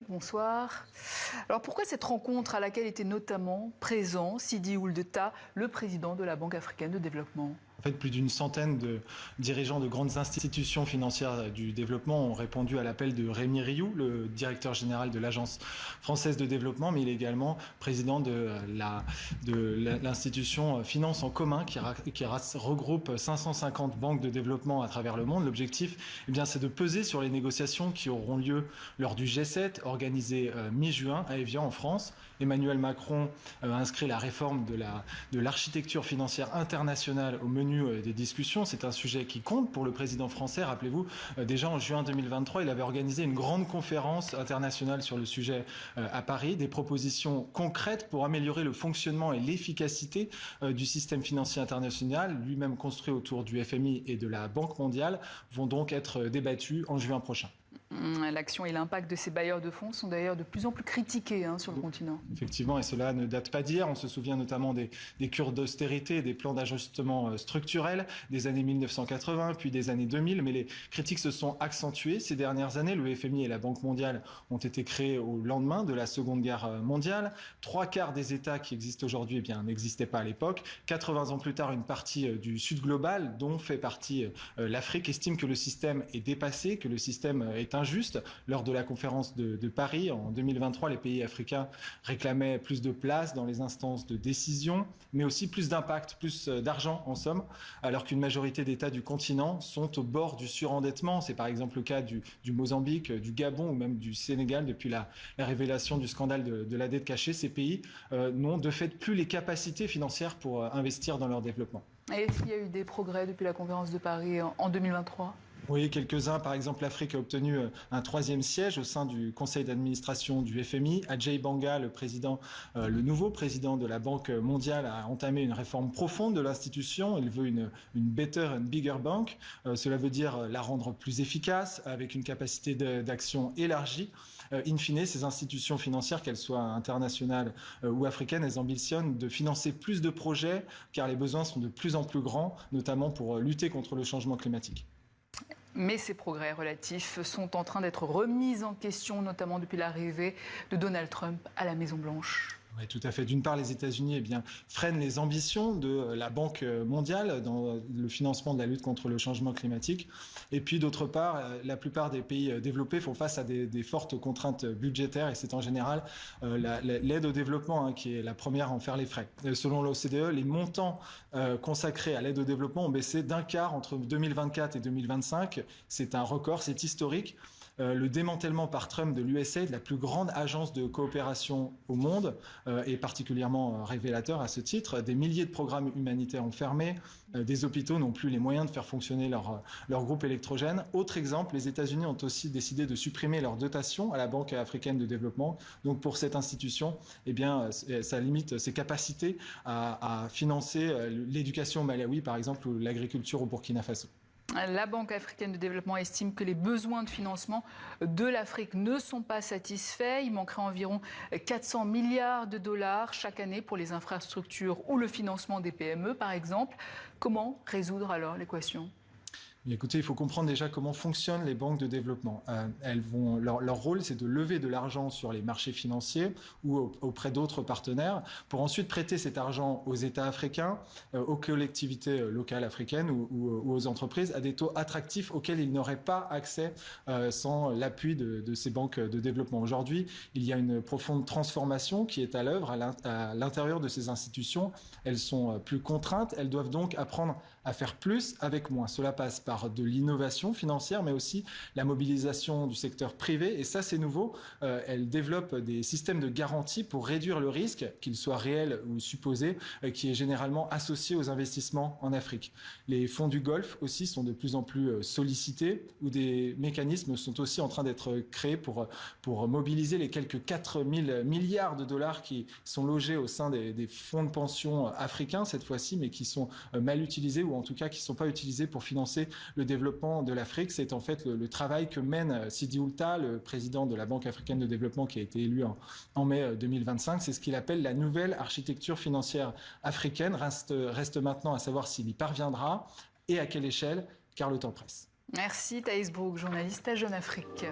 Bonsoir. Alors pourquoi cette rencontre à laquelle était notamment présent Sidi Ould Tah, le président de la Banque africaine de développement? En fait, plus d'une centaine de dirigeants de grandes institutions financières du développement ont répondu à l'appel de Rémi Rioux, le directeur général de l'Agence française de développement, mais il est également président de l'institution Finance en commun qui regroupe 550 banques de développement à travers le monde. L'objectif, c'est de peser sur les négociations qui auront lieu lors du G7, organisé mi-juin à Évian en France. Emmanuel Macron a inscrit la réforme de l'architecture financière internationale au menu des discussions. C'est un sujet qui compte pour le président français. Rappelez-vous, déjà en juin 2023, il avait organisé une grande conférence internationale sur le sujet à Paris. Des propositions concrètes pour améliorer le fonctionnement et l'efficacité du système financier international, lui-même construit autour du FMI et de la Banque mondiale, vont donc être débattues en juin prochain. L'action et l'impact de ces bailleurs de fonds sont d'ailleurs de plus en plus critiqués sur le continent. Effectivement, et cela ne date pas d'hier. On se souvient notamment des cures d'austérité, des plans d'ajustement structurel des années 1980, puis des années 2000. Mais les critiques se sont accentuées ces dernières années. Le FMI et la Banque mondiale ont été créés au lendemain de la Seconde Guerre mondiale. 3/4 des États qui existent aujourd'hui n'existaient pas à l'époque. 80 ans plus tard, une partie du Sud global, dont fait partie l'Afrique, estime que le système est dépassé, que le système est injuste. Lors de la conférence de Paris en 2023, les pays africains réclamaient plus de place dans les instances de décision, mais aussi plus d'impact, plus d'argent en somme, alors qu'une majorité d'États du continent sont au bord du surendettement. C'est par exemple le cas du Mozambique, du Gabon ou même du Sénégal depuis la révélation du scandale de la dette cachée. Ces pays n'ont de fait plus les capacités financières pour investir dans leur développement. Et est-ce qu'il y a eu des progrès depuis la conférence de Paris en 2023 ? Oui, quelques-uns. Par exemple, l'Afrique a obtenu un 3e siège au sein du conseil d'administration du FMI. Ajay Banga, le nouveau président de la Banque mondiale, a entamé une réforme profonde de l'institution. Il veut une better and bigger bank. Cela veut dire la rendre plus efficace, avec une capacité d'action élargie. In fine, ces institutions financières, qu'elles soient internationales ou africaines, elles ambitionnent de financer plus de projets, car les besoins sont de plus en plus grands, notamment pour lutter contre le changement climatique. Mais ces progrès relatifs sont en train d'être remis en question, notamment depuis l'arrivée de Donald Trump à la Maison-Blanche. Oui, tout à fait. D'une part, les États-Unis freinent les ambitions de la Banque mondiale dans le financement de la lutte contre le changement climatique. Et puis, d'autre part, la plupart des pays développés font face à des fortes contraintes budgétaires et c'est en général l'aide au développement qui est la première à en faire les frais. Selon l'OCDE, les montants consacrés à l'aide au développement ont baissé d'1/4 entre 2024 et 2025. C'est un record, c'est historique. Le démantèlement par Trump de l'USAID, la plus grande agence de coopération au monde, est particulièrement révélateur à ce titre. Des milliers de programmes humanitaires ont fermé, des hôpitaux n'ont plus les moyens de faire fonctionner leur groupe électrogène. Autre exemple, les États-Unis ont aussi décidé de supprimer leur dotation à la Banque africaine de développement. Donc pour cette institution, ça limite ses capacités à financer l'éducation au Malawi, par exemple, ou l'agriculture au Burkina Faso. La Banque africaine de développement estime que les besoins de financement de l'Afrique ne sont pas satisfaits. Il manquerait environ 400 milliards de dollars chaque année pour les infrastructures ou le financement des PME, par exemple. Comment résoudre alors l'équation ? Écoutez, il faut comprendre déjà comment fonctionnent les banques de développement. Leur rôle, c'est de lever de l'argent sur les marchés financiers ou auprès d'autres partenaires pour ensuite prêter cet argent aux États africains, aux collectivités locales africaines ou aux entreprises à des taux attractifs auxquels ils n'auraient pas accès sans l'appui de ces banques de développement. Aujourd'hui, il y a une profonde transformation qui est à l'œuvre à l'intérieur de ces institutions. Elles sont plus contraintes, elles doivent donc apprendre à faire plus avec moins. Cela passe par de l'innovation financière, mais aussi la mobilisation du secteur privé. Et ça, c'est nouveau. Elle développe des systèmes de garantie pour réduire le risque, qu'il soit réel ou supposé, qui est généralement associé aux investissements en Afrique. Les fonds du Golfe aussi sont de plus en plus sollicités, où des mécanismes sont aussi en train d'être créés pour mobiliser les quelques 4 000 milliards de dollars qui sont logés au sein des fonds de pension africains, cette fois-ci, mais qui sont mal utilisés, ou en tout cas qui ne sont pas utilisés pour financer le développement de l'Afrique. C'est en fait le travail que mène Sidi Ould Tah, le président de la Banque africaine de développement qui a été élu en mai 2025. C'est ce qu'il appelle la nouvelle architecture financière africaine. Reste maintenant à savoir s'il y parviendra et à quelle échelle, car le temps presse. Merci Thaïs Brook, journaliste à Jeune Afrique.